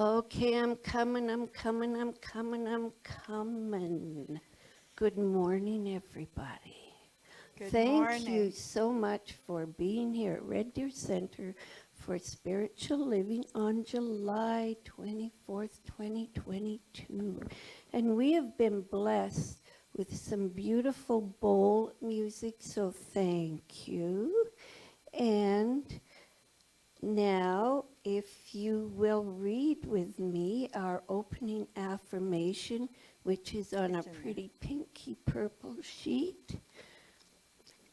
Okay, I'm coming, I'm coming, I'm coming, I'm coming. Good morning, everybody. Good Thank you morning. so much for being here at Red Deer Center for Spiritual Living on July 24th, 2022. And we have been blessed with some beautiful bowl music, so thank you. And now, if you will read with me our opening affirmation, which is on a It's in there. pretty pinky purple sheet.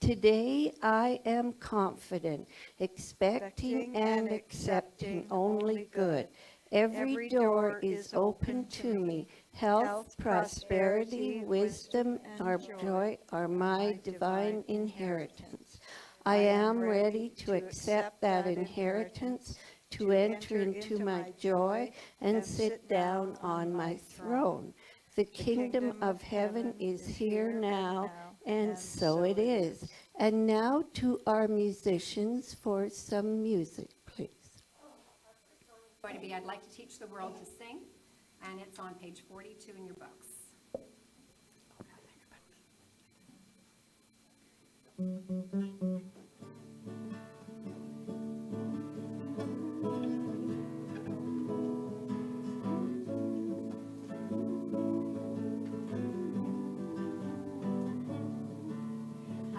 Today I am confident, expecting and accepting only good. Every door is open to me. Health, prosperity, wisdom, our joy are my divine inheritance. I am ready to accept that inheritance, to enter into my joy and sit down on my throne. The kingdom of heaven is here now, and so it is. And now to our musicians for some music, please. Going to be I'd Like to Teach the World to Sing, and it's on page 42 in your books.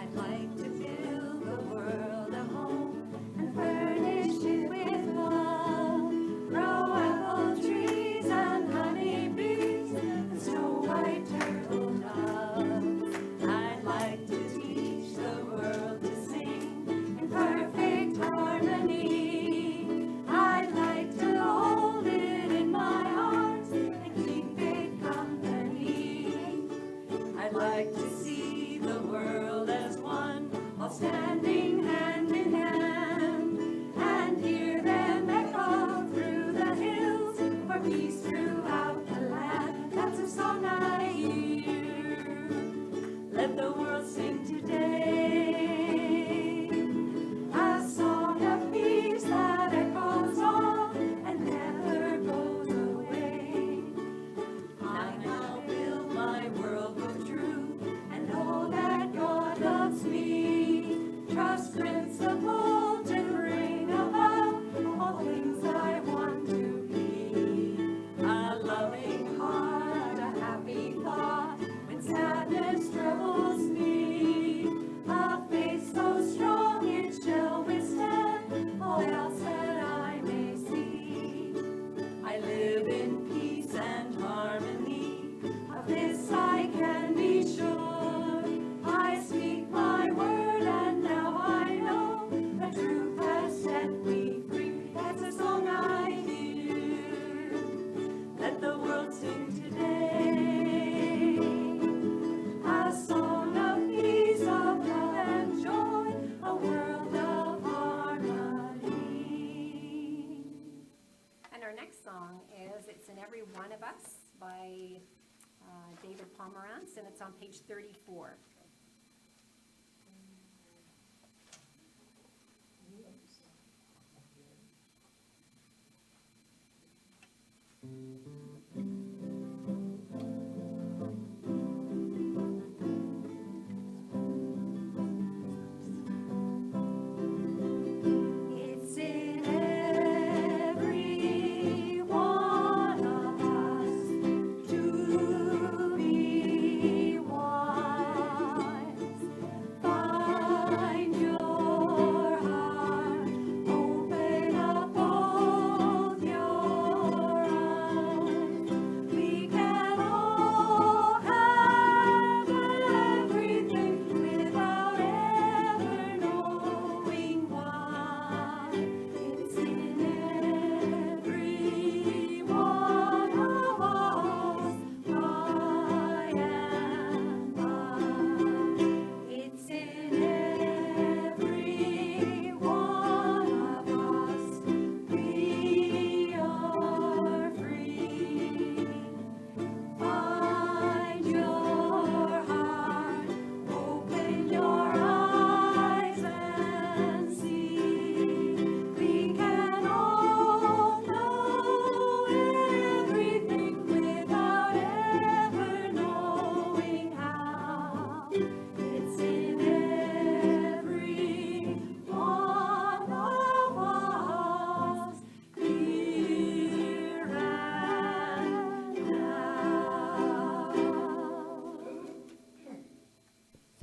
I'd like to build the world a home and furnish it with love. Grow apple trees and honeybees and snow white turtle doves. I'd like to teach the world to sing in perfect harmony. I'd like to hold it in my arms and keep it company. I'd like to see the world as one, all standing hand in hand, and hear them echo through the hills for peace throughout the land. That's a song I hear. Let the world sing today, a song of peace that echoes on and never goes away. I now build my world with truth and know that God loves me. Trust principle to bring about all things I want to be. A loving heart, a happy thought when sadness troubles me. A faith so strong it shall withstand all else that I may see. I live in peace and harmony, of this I can be sure. I speak my word and now I know the truth has set me free. That's a song I hear. Let the world sing today, a song of peace, of love and joy, a world of harmony. And our next song is It's in Every One of Us by David Pomerantz, and it's on page 34. It's in every one of us to be one.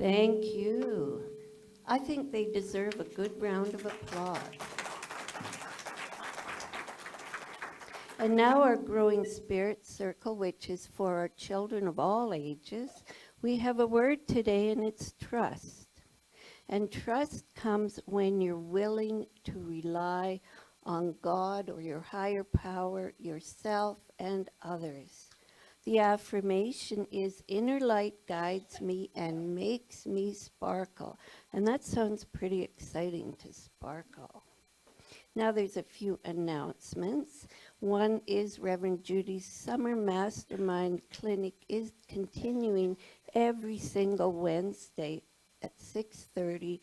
Thank you. I think they deserve a good round of applause. And now our Growing Spirit Circle, which is for our children of all ages. We have a word today, and it's trust. And trust comes when you're willing to rely on God or your higher power, yourself, and others. The affirmation is, inner light guides me and makes me sparkle. And that sounds pretty exciting, to sparkle. Now there's a few announcements. One is Reverend Judy's Summer Mastermind Clinic is continuing every single Wednesday at 6:30,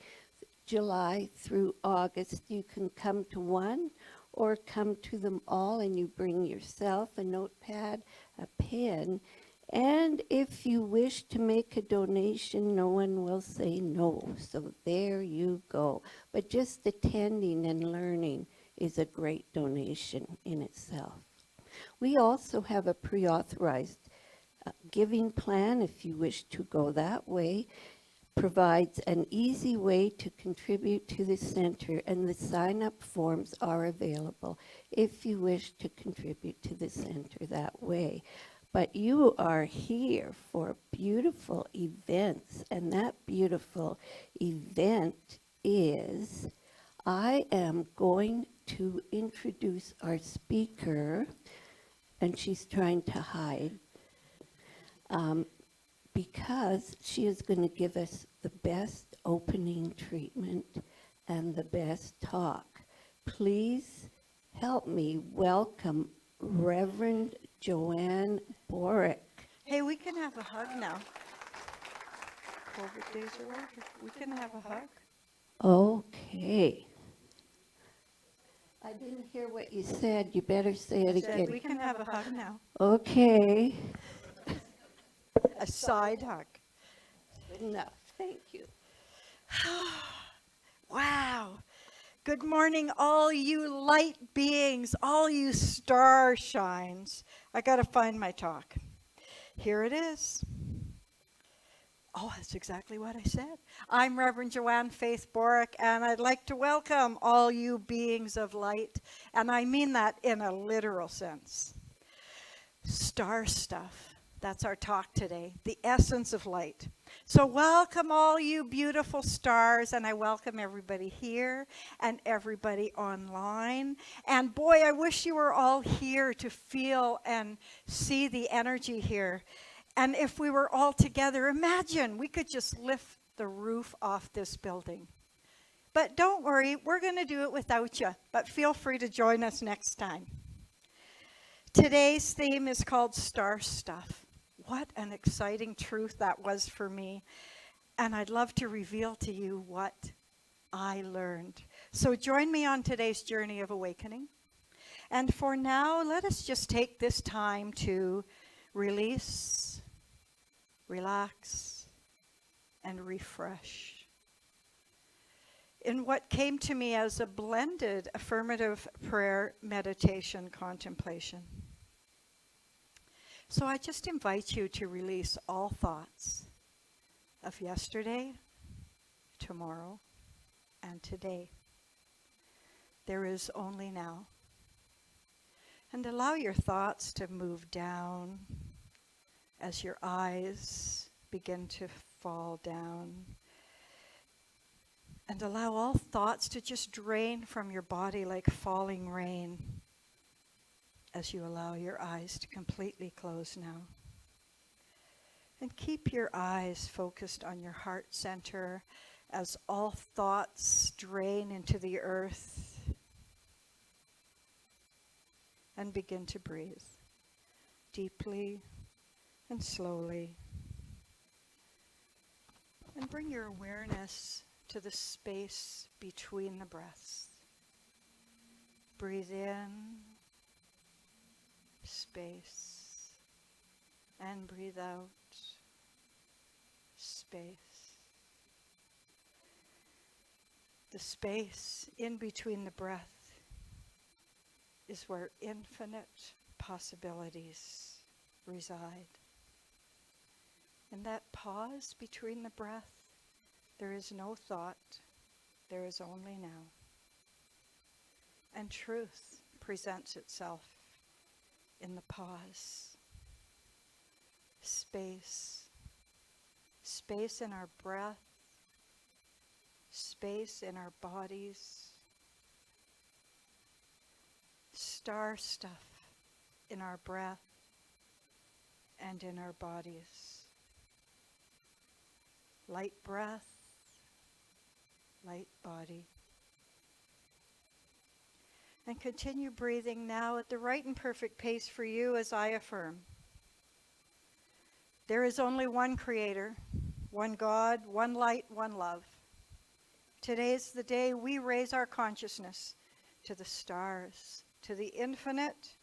July through August. You can come to one or come to them all, and you bring yourself a notepad, a pen, and if you wish to make a donation, no one will say no. So there you go. But just attending and learning is a great donation in itself. We also have a pre-authorized giving plan if you wish to go that way. Provides an easy way to contribute to the center, and the sign-up forms are available if you wish to contribute to the center that way. But you are here for beautiful events, and that beautiful event is, I am going to introduce our speaker, and she's trying to hide, because she is going to give us the best opening treatment and the best talk. Please help me welcome Reverend Joanne Boruck. Hey, we can have a hug now. COVID days are over. We can have a hug. Okay. I didn't hear what you said. You better say it Said we again. can have a hug now. Okay. A side hug. Good enough. Thank you. Wow. Good morning, all you light beings, all you star shines. I got to find my talk. Here it is. Oh, that's exactly what I said. I'm Reverend Joanne Faith Boruck, and I'd like to welcome all you beings of light, and I mean that in a literal sense. Star stuff, that's our talk today, the essence of light. So welcome all you beautiful stars, and I welcome everybody here and everybody online. And boy, I wish you were all here to feel and see the energy here. And if we were all together, imagine we could just lift the roof off this building. But don't worry, we're going to do it without you. But feel free to join us next time. Today's theme is called Star Stuff. What an exciting truth that was for me. And I'd love to reveal to you what I learned. So join me on today's journey of awakening. And for now, let us just take this time to release, relax, and refresh. In what came to me as a blended affirmative prayer meditation contemplation. So I just invite you to release all thoughts of yesterday, tomorrow, and today. There is only now. And allow your thoughts to move down as your eyes begin to fall down. And allow all thoughts to just drain from your body like falling rain as you allow your eyes to completely close now. And keep your eyes focused on your heart center as all thoughts drain into the earth. And begin to breathe deeply and slowly. And bring your awareness to the space between the breaths. Breathe in, space, and breathe out, space. The space in between the breath is where infinite possibilities reside. In that pause between the breath, There is no thought. There is only now. And truth presents itself in the pause. Space. Space in our breath. Space in our bodies. Star stuff in our breath and in our bodies. Light breath, light body. And continue breathing now at the right and perfect pace for you as I affirm. There is only one Creator, one God, one light, one love. Today is the day we raise our consciousness to the stars, to the infinite,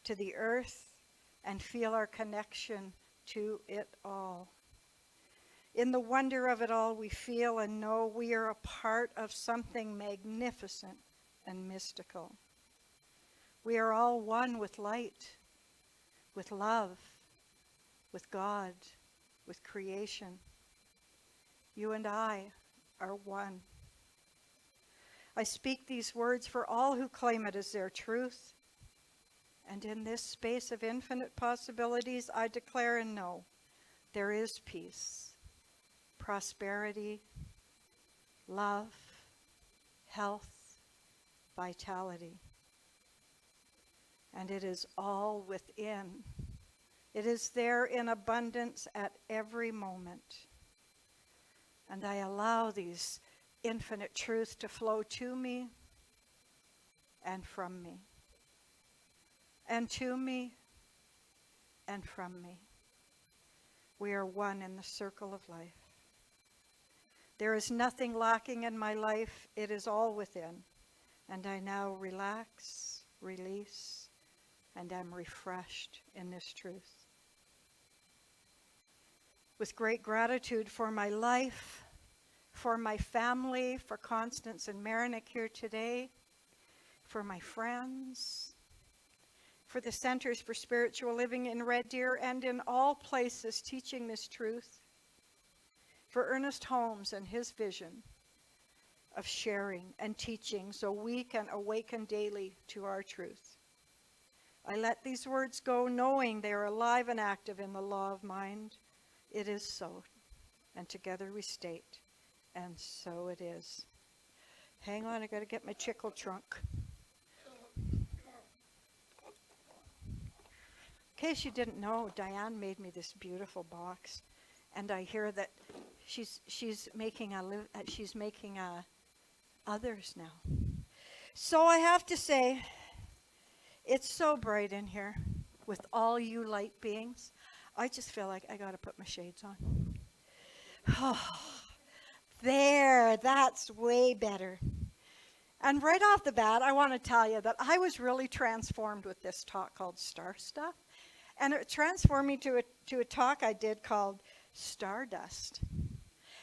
to the earth, and feel our connection to it all. In the wonder of it all, we feel and know we are a part of something magnificent and mystical. We are all one with light, with love, with God, with creation. You and I are one. I speak these words for all who claim it as their truth. And in this space of infinite possibilities, I declare and know there is peace, prosperity, love, health, vitality. And it is all within. It is there in abundance at every moment. And I allow these infinite truths to flow to me and from me. And to me and from me. We are one in the circle of life. There is nothing lacking in my life. It is all within. And I now relax, release, and am refreshed in this truth. With great gratitude for my life, for my family, for Constance and Marinick here today, for my friends, for the Centers for Spiritual Living in Red Deer and in all places teaching this truth, for Ernest Holmes and his vision of sharing and teaching so we can awaken daily to our truth. I let these words go knowing they are alive and active in the law of mind. It is so, and together we state, and so it is. Hang on, I got to get my chickle trunk. In case you didn't know, Diane made me this beautiful box, and I hear that she's making others now. So I have to say, it's so bright in here with all you light beings. I just feel like I got to put my shades on. Oh, there, that's way better. And right off the bat, I want to tell you that I was really transformed with this talk called Star Stuff. And it transformed me to a talk I did called Stardust.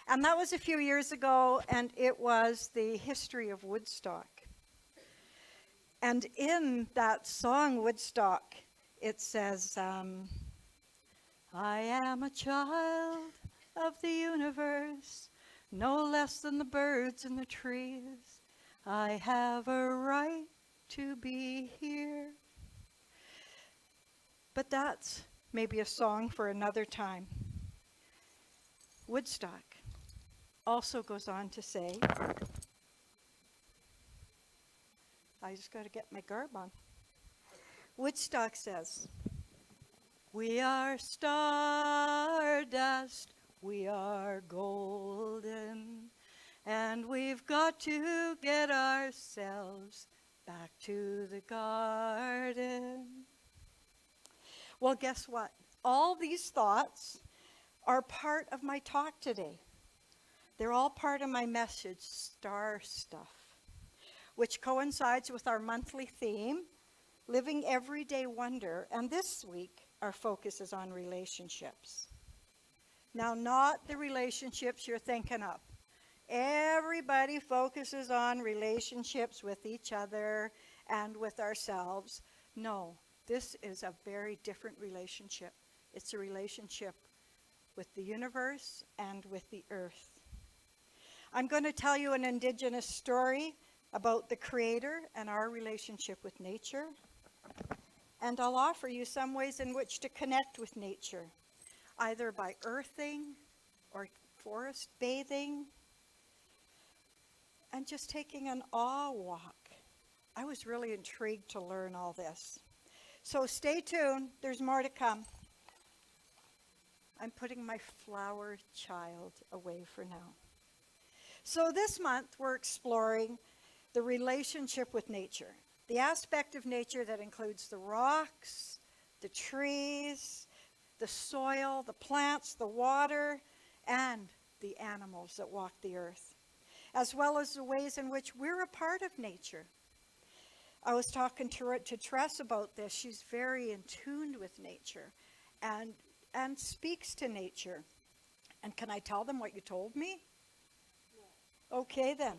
And that was a few years ago, and it was the history of Woodstock. And in that song, Woodstock, it says, I am a child of the universe, no less than the birds and the trees. I have a right to be here. But that's maybe a song for another time. Woodstock also goes on to say, I just got to get my garb on. Woodstock says, we are stardust, we are golden, and we've got to get ourselves back to the garden. Well, guess what? All these thoughts are part of my talk today. They're all part of my message, Star Stuff, which coincides with our monthly theme, Living Everyday Wonder. And this week, our focus is on relationships. Now, not the relationships you're thinking of. Everybody focuses on relationships with each other and with ourselves. No, this is a very different relationship. It's a relationship with the universe and with the earth. I'm going to tell you an Indigenous story about the Creator and our relationship with nature. And I'll offer you some ways in which to connect with nature, either by earthing or forest bathing and just taking an awe walk. I was really intrigued to learn all this. So stay tuned, there's more to come. I'm putting my flower child away for now. So this month we're exploring the relationship with nature, the aspect of nature that includes the rocks, the trees, the soil, the plants, the water, and the animals that walk the earth, as well as the ways in which we're a part of nature. I was talking to Tress about this. She's very in tune with nature and speaks to nature. And can I tell them what you told me? Okay then.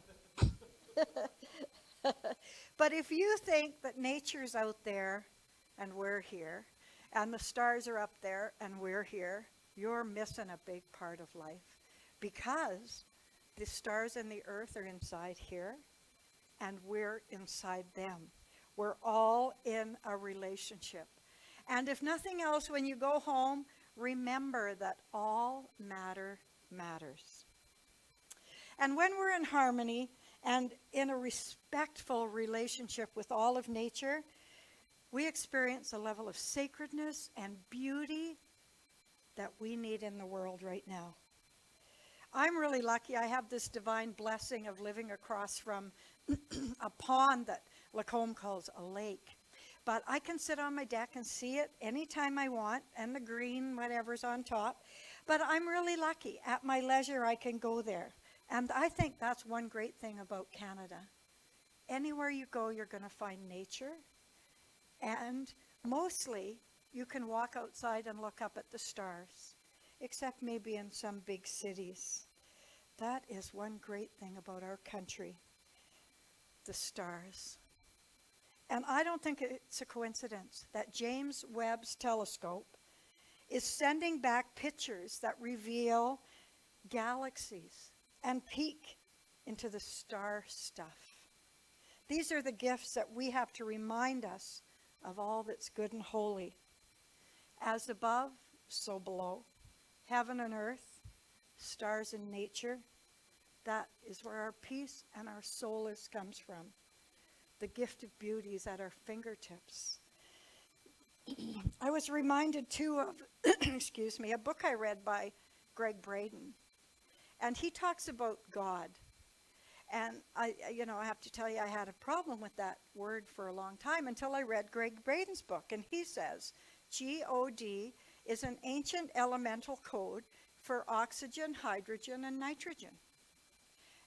But if you think that nature's out there and we're here, and the stars are up there and we're here, you're missing a big part of life, because the stars and the earth are inside here and we're inside them. We're all in a relationship. And if nothing else, when you go home, remember that all matter matters. And when we're in harmony and in a respectful relationship with all of nature, we experience a level of sacredness and beauty that we need in the world right now. I'm really lucky. I have this divine blessing of living across from a pond that Lacombe calls a lake. But I can sit on my deck and see it anytime I want, and the green, whatever's on top. But I'm really lucky. At my leisure, I can go there. And I think that's one great thing about Canada. Anywhere you go, you're going to find nature. And mostly, you can walk outside and look up at the stars, except maybe in some big cities. That is one great thing about our country, the stars. And I don't think it's a coincidence that James Webb's telescope is sending back pictures that reveal galaxies and peek into the star stuff. These are the gifts that we have to remind us of all that's good and holy. As above, so below. Heaven and earth, stars and nature, that is where our peace and our solace comes from. The gift of beauty is at our fingertips. I was reminded too of, a book I read by Greg Braden. And he talks about God. And I have to tell you, I had a problem with that word for a long time until I read Greg Braden's book. And he says, God is an ancient elemental code for oxygen, hydrogen, and nitrogen.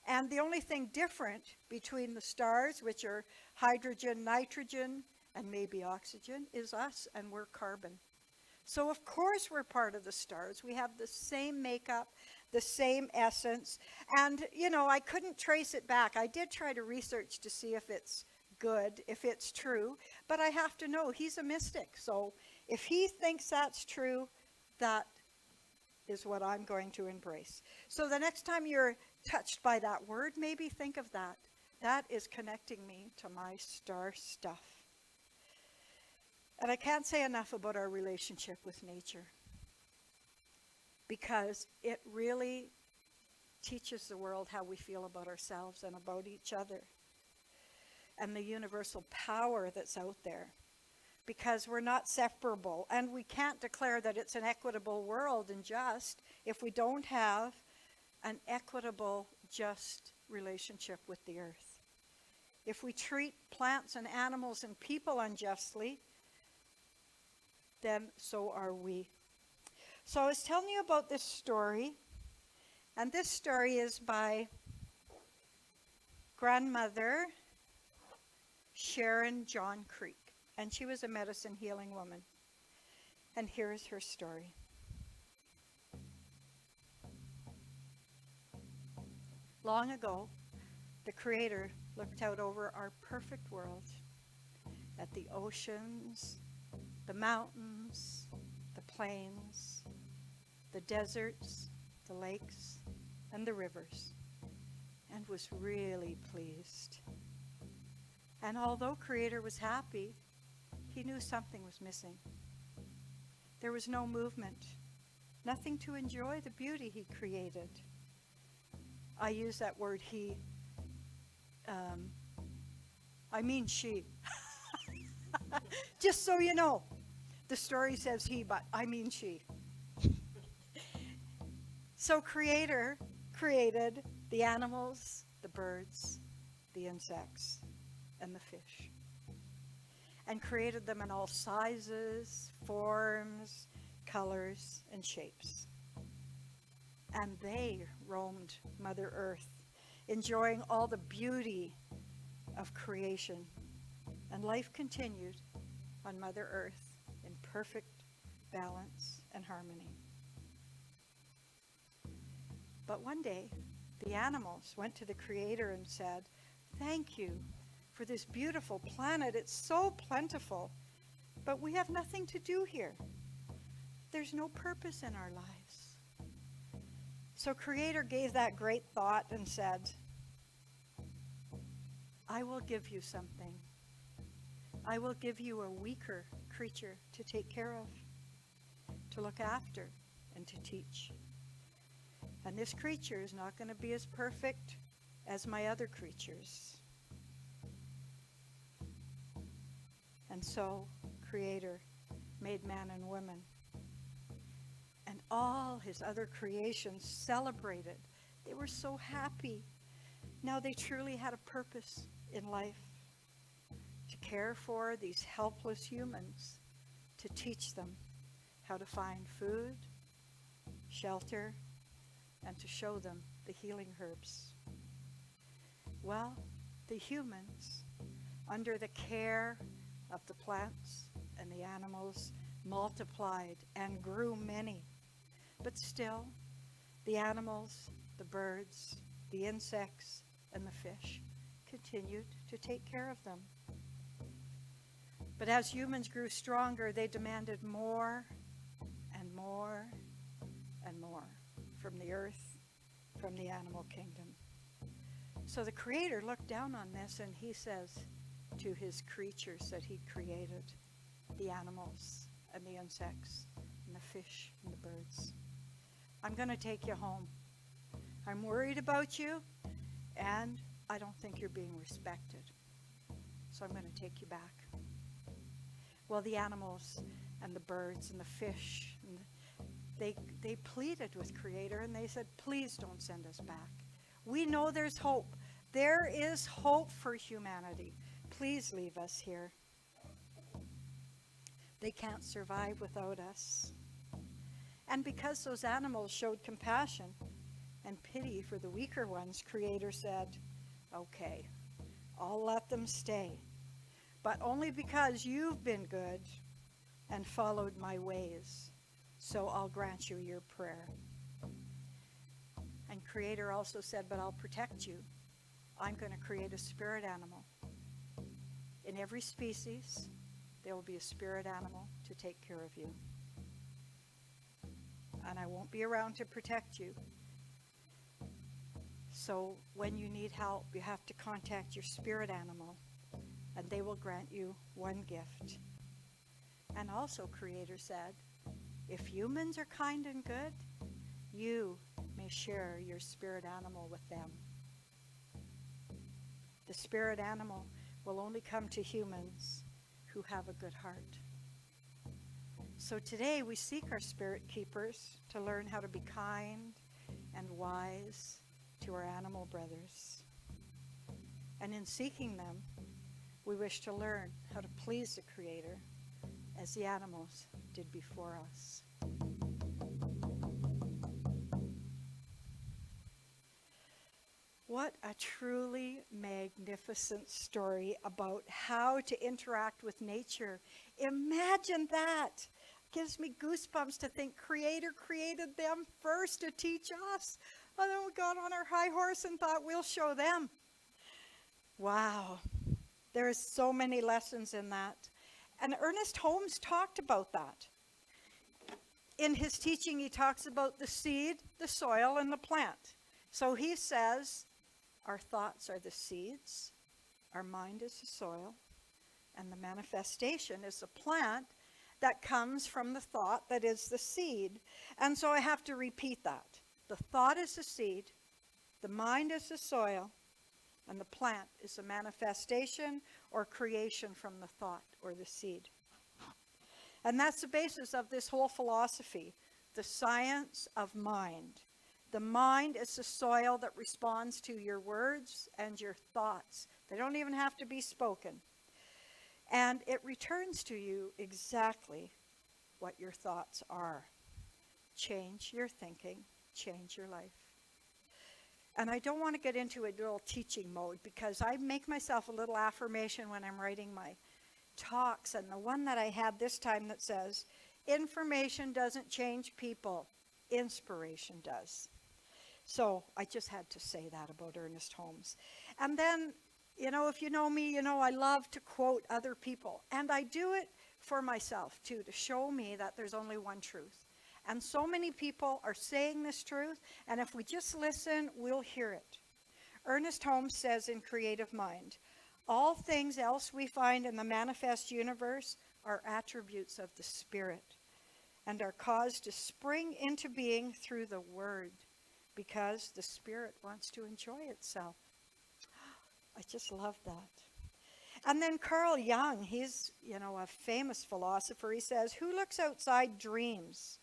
And the only thing different between the stars, which are hydrogen, nitrogen, and maybe oxygen, is us, and we're carbon. So of course we're part of the stars. We have the same makeup, the same essence. And, I couldn't trace it back. I did try to research to see if it's good, if it's true. But I have to know, he's a mystic. So if he thinks that's true, that is what I'm going to embrace. So the next time you're touched by that word, maybe think of that. That is connecting me to my star stuff. And I can't say enough about our relationship with nature, because it really teaches the world how we feel about ourselves and about each other, and the universal power that's out there, because we're not separable, and we can't declare that it's an equitable world and just if we don't have an equitable, just relationship with the earth. If we treat plants and animals and people unjustly, then so are we. So I was telling you about this story, and this story is by grandmother Sharon John Creek, and she was a medicine healing woman. And here is her story. Long ago, the Creator looked out over our perfect world at the oceans, the mountains, the plains, the deserts, the lakes, and the rivers. and was really pleased. And although Creator was happy, he knew something was missing. There was no movement, nothing to enjoy the beauty he created. I use that word he. I mean she. Just so you know, the story says he, but I mean she. So Creator created the animals, the birds, the insects, and the fish, and created them in all sizes, forms, colors, and shapes. And they roamed Mother Earth, enjoying all the beauty of creation. And life continued on Mother Earth in perfect balance and harmony. But one day, the animals went to the Creator and said, "Thank you for this beautiful planet. It's so plentiful, but we have nothing to do here. There's no purpose in our lives." So Creator gave that great thought and said, "I will give you something. I will give you a weaker creature to take care of, to look after, and to teach. And this creature is not going to be as perfect as my other creatures." And so Creator made man and woman. And all his other creations celebrated. They were so happy. Now they truly had a purpose in life, to care for these helpless humans, to teach them how to find food, shelter, and to show them the healing herbs. Well, the humans, under the care of the plants and the animals, multiplied and grew many. But still, the animals, the birds, the insects, and the fish continued to take care of them. But as humans grew stronger, they demanded more and more and more from the earth, from the animal kingdom. So the Creator looked down on this and he says to his creatures that he created, the animals and the insects and the fish and the birds, "I'm going to take you home. I'm worried about you, and I don't think you're being respected. So I'm going to take you back." Well, the animals and the birds and the fish, and they pleaded with Creator, and they said, "Please don't send us back. We know there's hope. There is hope for humanity. Please leave us here. They can't survive without us." And because those animals showed compassion and pity for the weaker ones, Creator said, "Okay, I'll let them stay, but only because you've been good and followed my ways. So I'll grant you your prayer." And Creator also said, "But I'll protect you. I'm going to create a spirit animal. In every species, there will be a spirit animal to take care of you. And I won't be around to protect you. So when you need help, you have to contact your spirit animal, and they will grant you one gift." And also Creator said, "If humans are kind and good, you may share your spirit animal with them. The spirit animal will only come to humans who have a good heart." So today we seek our spirit keepers to learn how to be kind and wise to our animal brothers. And in seeking them, we wish to learn how to please the Creator as the animals did before us. What a truly magnificent story about how to interact with nature. Imagine that. Gives me goosebumps to think Creator created them first to teach us. And then we got on our high horse and thought we'll show them. Wow. There is so many lessons in that. And Ernest Holmes talked about that. In his teaching, he talks about the seed, the soil, and the plant. So he says, Our thoughts are the seeds, our mind is the soil, and the manifestation is the plant that comes from the thought that is the seed. And so I have to repeat that. The thought is the seed, the mind is the soil, and the plant is the manifestation or creation from the thought or the seed. And that's the basis of this whole philosophy, the science of mind. The mind is the soil that responds to your words and your thoughts. They don't even have to be spoken. And it returns to you exactly what your thoughts are. Change your thinking, change your life. And I don't want to get into a little teaching mode because I make myself a little affirmation when I'm writing my talks. And the one that I had this time that says, information doesn't change people, inspiration does. So I just had to say that about Ernest Holmes. And then, if you know me, I love to quote other people. And I do it for myself, too, to show me that there's only one truth. And so many people are saying this truth, and if we just listen, we'll hear it. Ernest Holmes says in Creative Mind, all things else we find in the manifest universe are attributes of the Spirit and are caused to spring into being through the Word because the Spirit wants to enjoy itself. I just love that. And then Carl Jung, he's, a famous philosopher. He says, who looks outside dreams?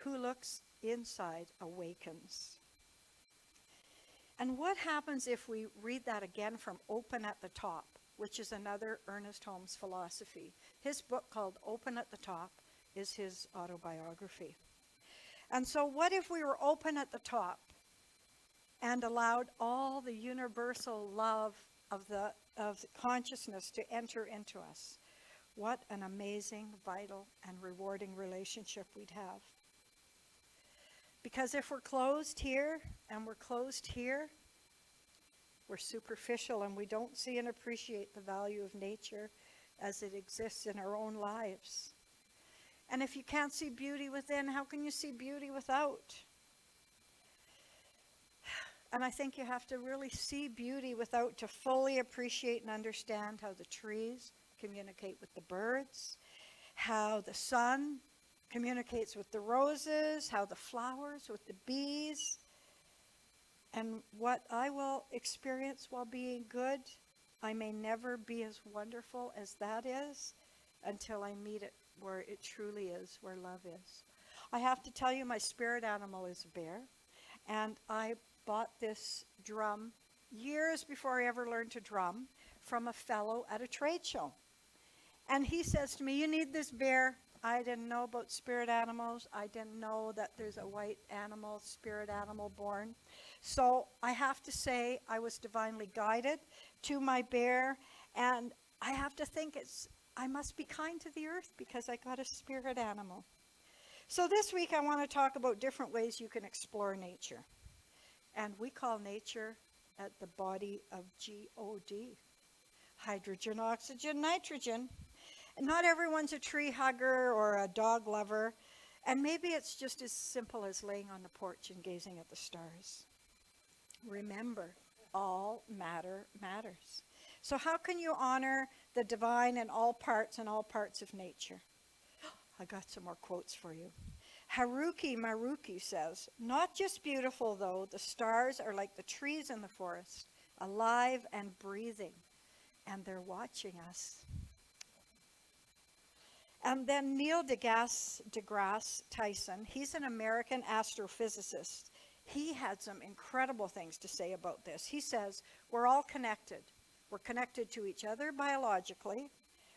Who looks inside awakens. And what happens if we read that again from Open at the Top, which is another Ernest Holmes philosophy? His book called Open at the Top is his autobiography. And so what if we were open at the top and allowed all the universal love of consciousness to enter into us? What an amazing, vital, and rewarding relationship we'd have. Because if we're closed here and we're closed here, we're superficial and we don't see and appreciate the value of nature as it exists in our own lives. And if you can't see beauty within, how can you see beauty without? And I think you have to really see beauty without to fully appreciate and understand how the trees communicate with the birds, how the sun communicates with the roses, how the flowers with the bees. And what I will experience while being good, I may never be as wonderful as that is until I meet it where it truly is, where love is. I have to tell you, my spirit animal is a bear. And I bought this drum years before I ever learned to drum from a fellow at a trade show. And he says to me, you need this bear. I didn't know about spirit animals. I didn't know that there's a white animal, spirit animal born. So I have to say I was divinely guided to my bear. And I have to think I must be kind to the earth because I got a spirit animal. So this week I want to talk about different ways you can explore nature. And we call nature at the body of God. Hydrogen, oxygen, nitrogen. And not everyone's a tree hugger or a dog lover. And maybe it's just as simple as laying on the porch and gazing at the stars. Remember, all matter matters. So how can you honor the divine in all parts of nature? I got some more quotes for you. Haruki Maruki says, not just beautiful though, the stars are like the trees in the forest, alive and breathing, and they're watching us. And then Neil deGrasse Tyson, he's an American astrophysicist. He had some incredible things to say about this. He says, we're all connected. We're connected to each other biologically.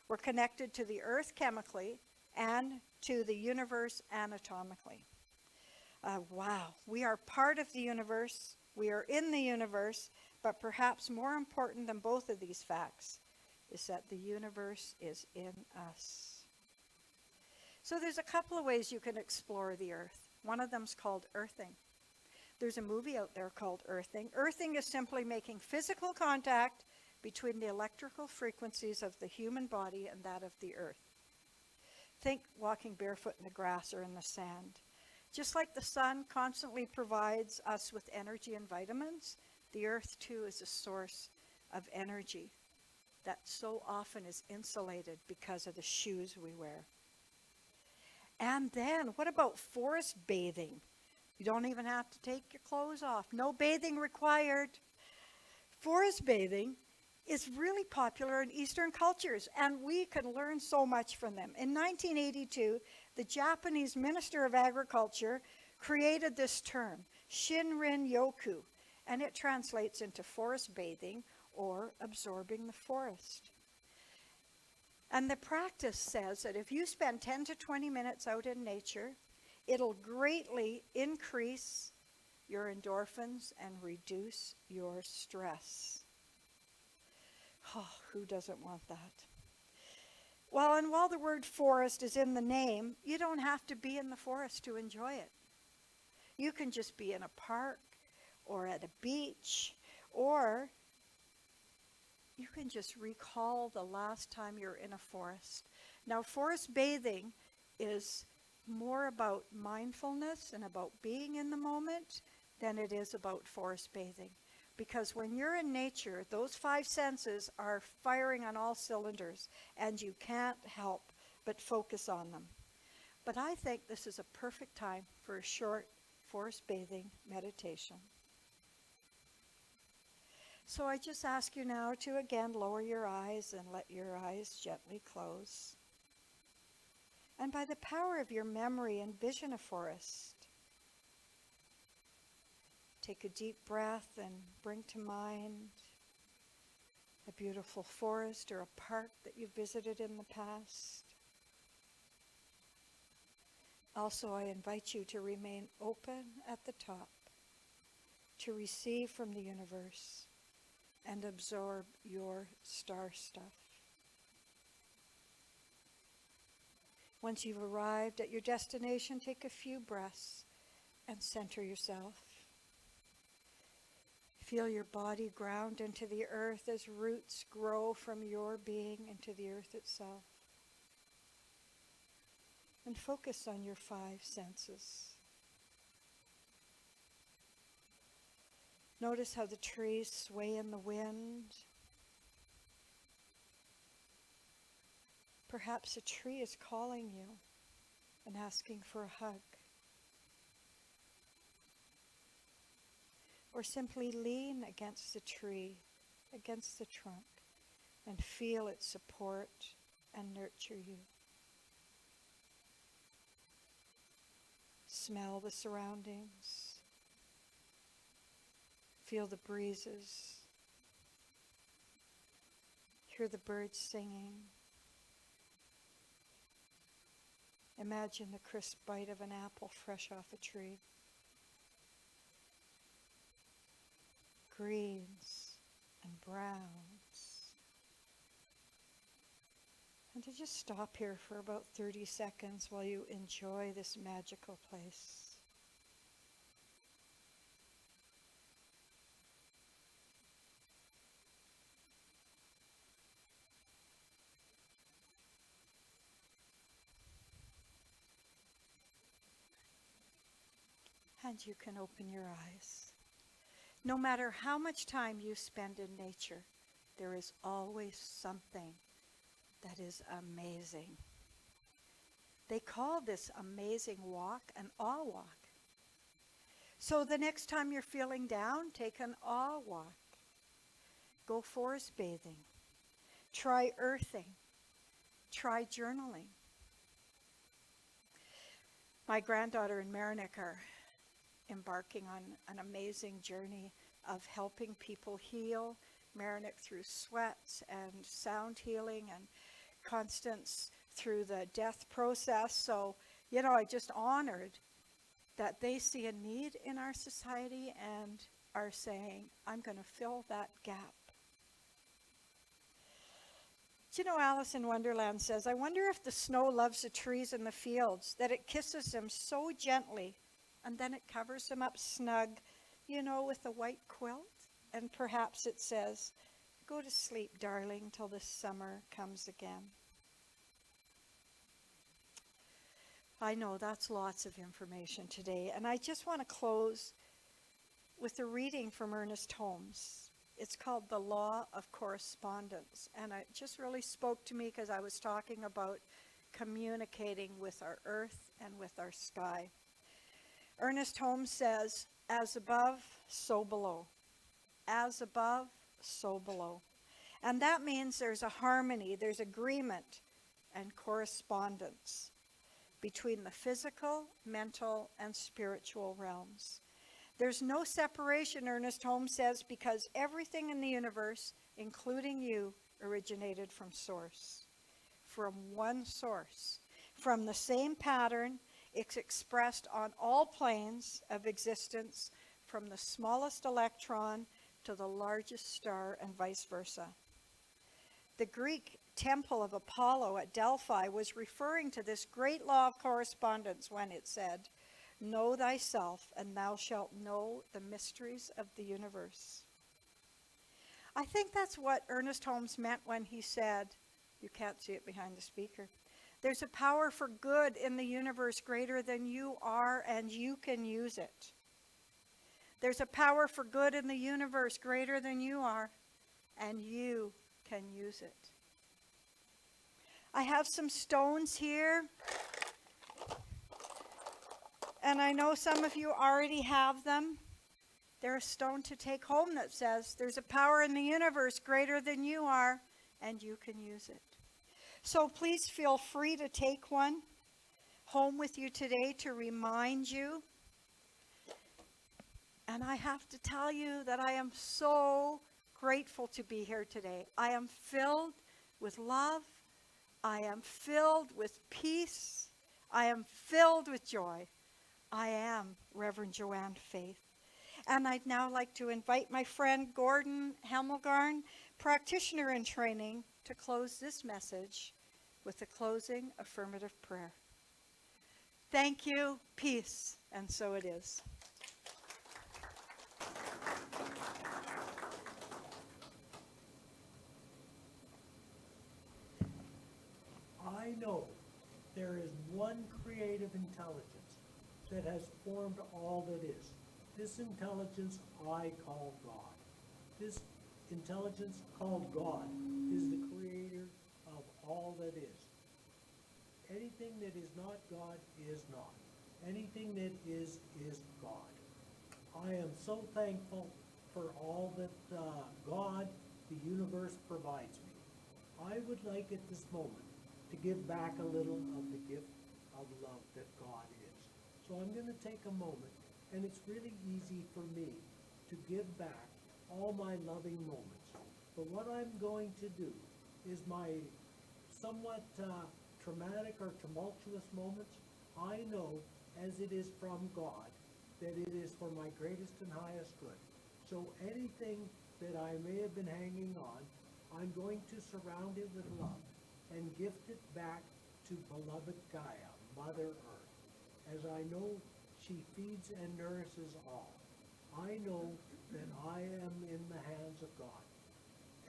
We're connected to the earth chemically and to the universe anatomically. Wow, we are part of the universe. We are in the universe, but perhaps more important than both of these facts is that the universe is in us. So there's a couple of ways you can explore the earth. One of them's called earthing. There's a movie out there called Earthing. Earthing is simply making physical contact between the electrical frequencies of the human body and that of the earth. Think walking barefoot in the grass or in the sand. Just like the sun constantly provides us with energy and vitamins, The earth, too, is a source of energy that so often is insulated because of the shoes we wear. And then, what about forest bathing? You don't even have to take your clothes off. No bathing required. Forest bathing is really popular in Eastern cultures, and we can learn so much from them. In 1982, the Japanese Minister of Agriculture created this term, Shinrin Yoku, and it translates into forest bathing or absorbing the forest. And the practice says that if you spend 10 to 20 minutes out in nature, it'll greatly increase your endorphins and reduce your stress. Oh, who doesn't want that? Well, and while the word forest is in the name, you don't have to be in the forest to enjoy it. You can just be in a park or at a beach, or you can just recall the last time you're in a forest. Now, forest bathing is more about mindfulness and about being in the moment than it is about forest bathing. Because when you're in nature, those 5 senses are firing on all cylinders, and you can't help but focus on them. But I think this is a perfect time for a short forest bathing meditation. So I just ask you now to again lower your eyes and let your eyes gently close. And by the power of your memory, envision a forest. Take a deep breath and bring to mind a beautiful forest or a park that you visited in the past. Also, I invite you to remain open at the top, to receive from the universe and absorb your star stuff. Once you've arrived at your destination, take a few breaths and center yourself. Feel your body ground into the earth as roots grow from your being into the earth itself. And focus on your 5 senses. Notice how the trees sway in the wind. Perhaps a tree is calling you and asking for a hug. Or simply lean against the tree, against the trunk, and feel its support and nurture you. Smell the surroundings. Feel the breezes. Hear the birds singing. Imagine the crisp bite of an apple fresh off a tree. Greens and browns. And to just stop here for about 30 seconds while you enjoy this magical place. And you can open your eyes. No matter how much time you spend in nature, there is always something that is amazing. They call this amazing walk an awe walk. So the next time you're feeling down, take an awe walk. Go forest bathing. Try earthing. Try journaling. My granddaughter and Marinick are embarking on an amazing journey of helping people heal. Marinick through sweats and sound healing, and Constance through the death process. So, I just honored that they see a need in our society and are saying, I'm going to fill that gap. Alice in Wonderland says, I wonder if the snow loves the trees in the fields, that it kisses them so gently, and then it covers them up snug, with a white quilt. And perhaps it says, go to sleep, darling, till the summer comes again. I know that's lots of information today, and I just want to close with a reading from Ernest Holmes. It's called The Law of Correspondence, and it just really spoke to me because I was talking about communicating with our earth and with our sky. Ernest Holmes says, as above, so below. As above, so below. And that means there's a harmony, there's agreement and correspondence between the physical, mental, and spiritual realms. There's no separation, Ernest Holmes says, because everything in the universe, including you, originated from source. From one source. From the same pattern, it's expressed on all planes of existence, from the smallest electron to the largest star and vice versa. The Greek temple of Apollo at Delphi was referring to this great law of correspondence when it said, know thyself and thou shalt know the mysteries of the universe. I think that's what Ernest Holmes meant when he said, you can't see it behind the speaker, there's a power for good in the universe greater than you are, and you can use it. There's a power for good in the universe greater than you are, and you can use it. I have some stones here, and I know some of you already have them. They're a stone to take home that says, there's a power in the universe greater than you are, and you can use it. So please feel free to take one home with you today to remind you. And I have to tell you that I am so grateful to be here today. I am filled with love. I am filled with peace. I am filled with joy. I am Reverend Joanne Faith. And I'd now like to invite my friend Gordon Hemmelgarn, practitioner in training, to close this message with a closing affirmative prayer. Thank you, peace, and so it is. I know there is one creative intelligence that has formed all that is. This intelligence I call God. This intelligence called God is the creator of all that is. Anything that is not God is not. Anything that is God. I am so thankful for all that God, the universe, provides me. I would like at this moment to give back a little of the gift of love that God is. So I'm going to take a moment, and it's really easy for me to give back all my loving moments. But what I'm going to do is my somewhat traumatic or tumultuous moments, I know as it is from God that it is for my greatest and highest good. So anything that I may have been hanging on, I'm going to surround it with love and gift it back to beloved Gaia, Mother Earth, as I know she feeds and nourishes all. I know that I am in the hands of God,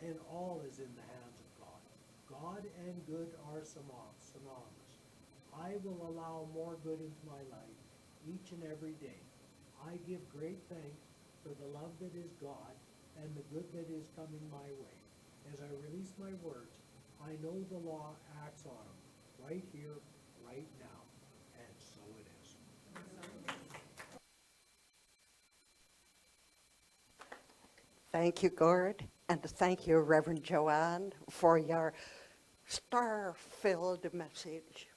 and all is in the hands of God. God and good are synonymous. I will allow more good into my life each and every day. I give great thanks for the love that is God and the good that is coming my way. As I release my words, I know the law acts on them, right here, right now, and so it is. Thank you, Gord, and thank you, Reverend Joanne, for your star-filled message.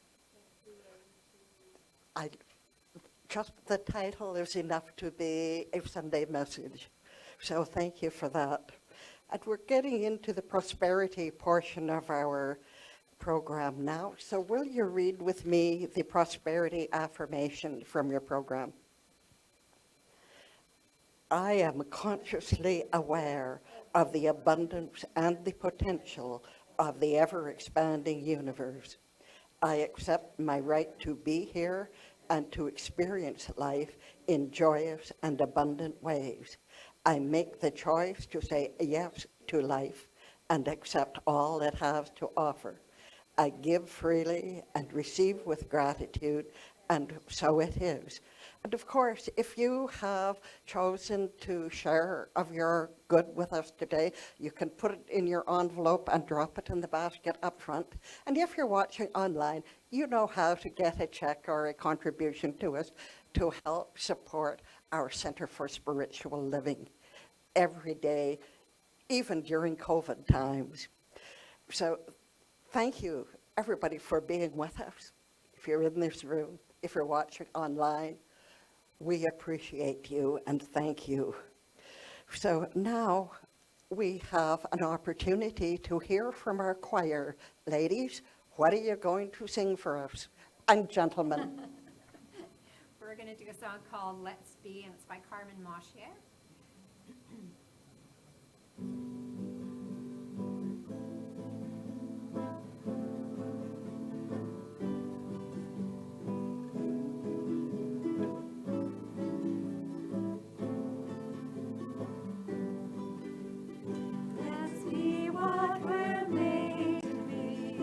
Just the title is enough to be a Sunday message, so thank you for that. And we're getting into the prosperity portion of our program now, so will you read with me the prosperity affirmation from your program? I am consciously aware of the abundance and the potential of the ever-expanding universe. I accept my right to be here and to experience life in joyous and abundant ways. I make the choice to say yes to life and accept all it has to offer. I give freely and receive with gratitude And so it is. And of course, if you have chosen to share of your good with us today, you can put it in your envelope and drop it in the basket up front. And if you're watching online, you know how to get a check or a contribution to us to help support our Center for Spiritual Living every day, even during COVID times. So thank you, everybody, for being with us. If you're in this room, if you're watching online, we appreciate you and thank you. So now we have an opportunity to hear from our choir. Ladies, what are you going to sing for us? And gentlemen. We're going to do a song called Let's Be, and it's by Carmen Moshier. Let's be what we're made to be.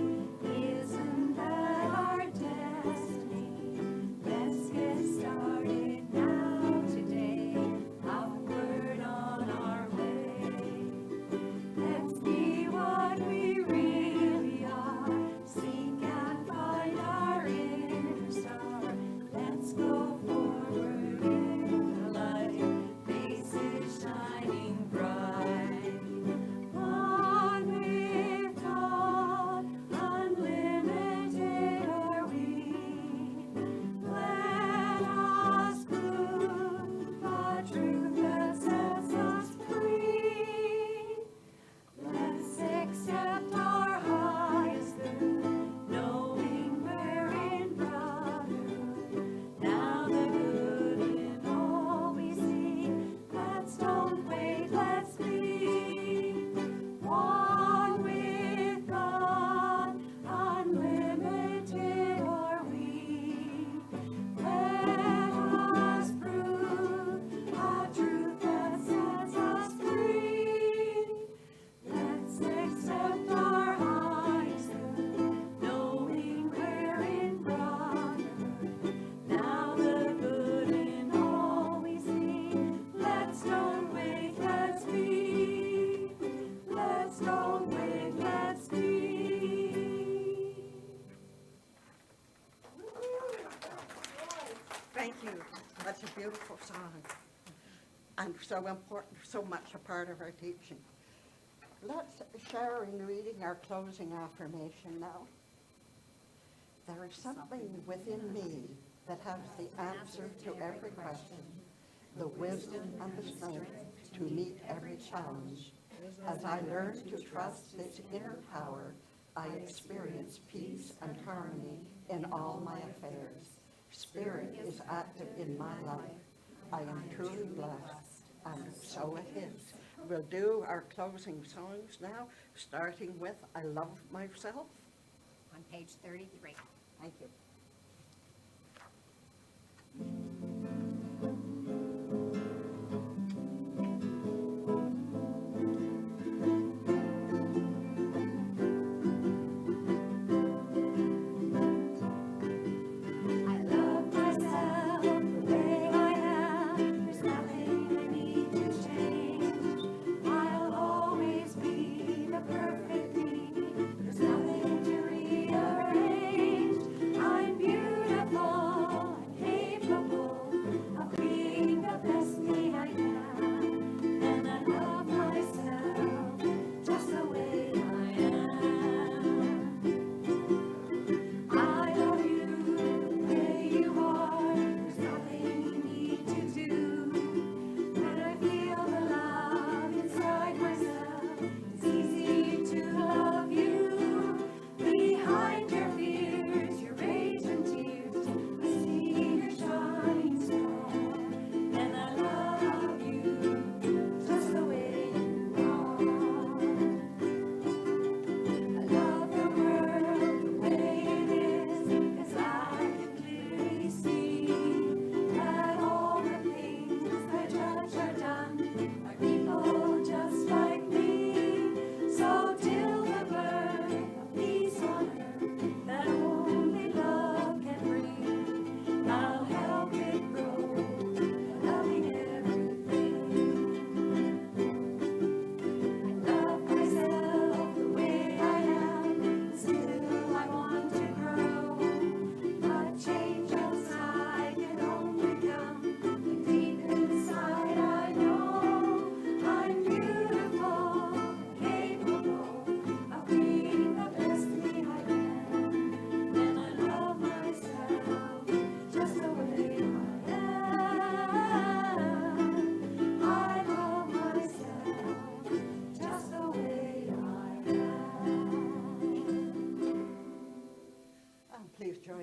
Isn't that our destiny? Let's get started now today. Upward on our way. Let's be what we really are. Seek and find our inner star. Let's go forward in the light. Faces shining bright. One with God, unlimited are we. Let us prove the truth that sets us free. Let's accept our highest good, knowing we're in brotherhood. Now the good in all we see. Let's don't wait, let's be one with God, unlimited are we. Let us prove a truth that sets us free. Let's accept our highest good, knowing we're in brotherhood. Now the good in all we see. Let's don't wait, let's be. Let's don't wait, let's be. Thank you. That's a beautiful song. And so important, so much a part of our teaching. Let's share in reading our closing affirmation now. There is something within me that has the answer to every question, the wisdom and the strength to meet every challenge. As I learn to trust this inner power, I experience peace and harmony in all my affairs. Spirit is active in my life. I am truly blessed, and so it is. We'll do our closing songs now, starting with I Love Myself. On page 33. Thank you. I love myself the way I am. There's nothing I need to change. I'll always be the perfect me. There's nothing to rearrange. I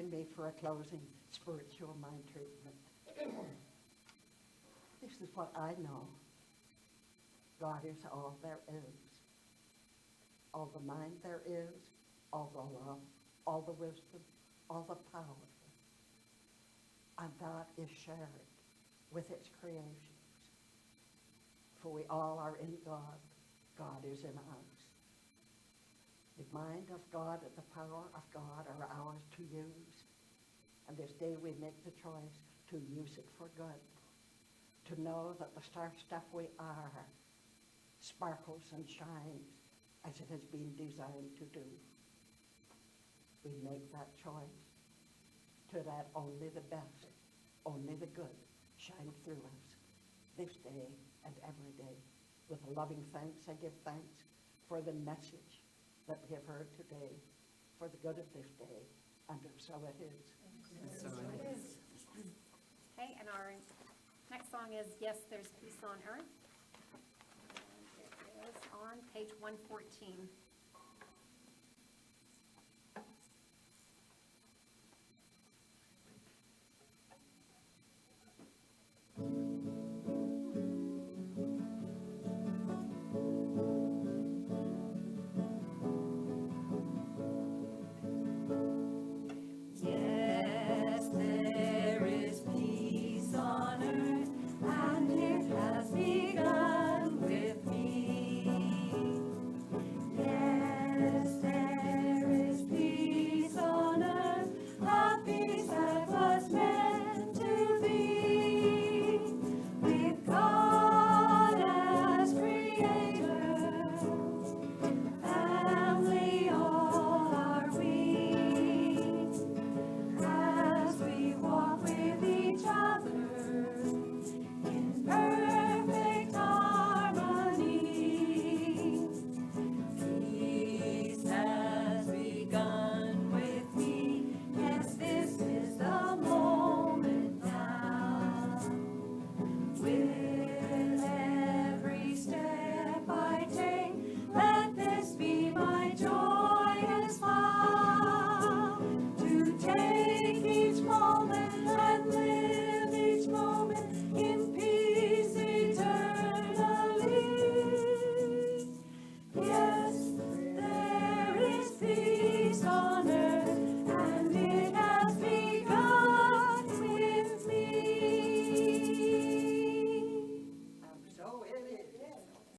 join me for a closing spiritual mind treatment. This is what I know. God is all there is. All the mind there is, all the love, all the wisdom, all the power. And that is shared with its creations. For we all are in God. God is in us. The mind of God and the power of God are ours to use. And this day we make the choice to use it for good. To know that the star stuff we are sparkles and shines as it has been designed to do. We make that choice to let only the best, only the good shine through us this day and every day. With loving thanks, I give thanks for the message that we have heard today, for the good of this day, and so it is. Okay, and our next song is Yes, There's Peace on Earth. And it is on page 114.